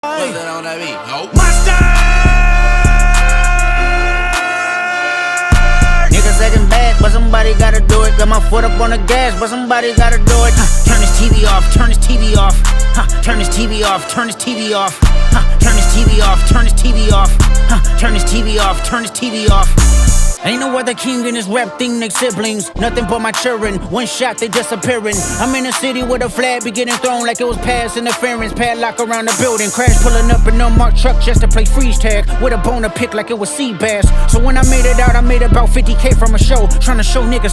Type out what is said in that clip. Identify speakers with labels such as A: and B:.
A: Put that on that beat, ho.
B: Monster!
C: Niggas acting bad, but somebody gotta do it. Got my foot up on the gas, but somebody gotta do it. Turn this TV off, turn this TV off. Turn this TV off, turn this TV off. Turn this TV off, turn this TV off. Turn this TV off, turn this TV off. Ain't no other king in this rap thing, they siblings. Nothing but my children, one shot, they disappearing. I'm in a city where the flag be getting thrown like it was pass interference. Padlock around the building, crash pulling up in an unmarked truck just to play freeze tag. With a bone to pick like it was sea bass. So when I made it out, I made about 50K from a show, trying to show niggas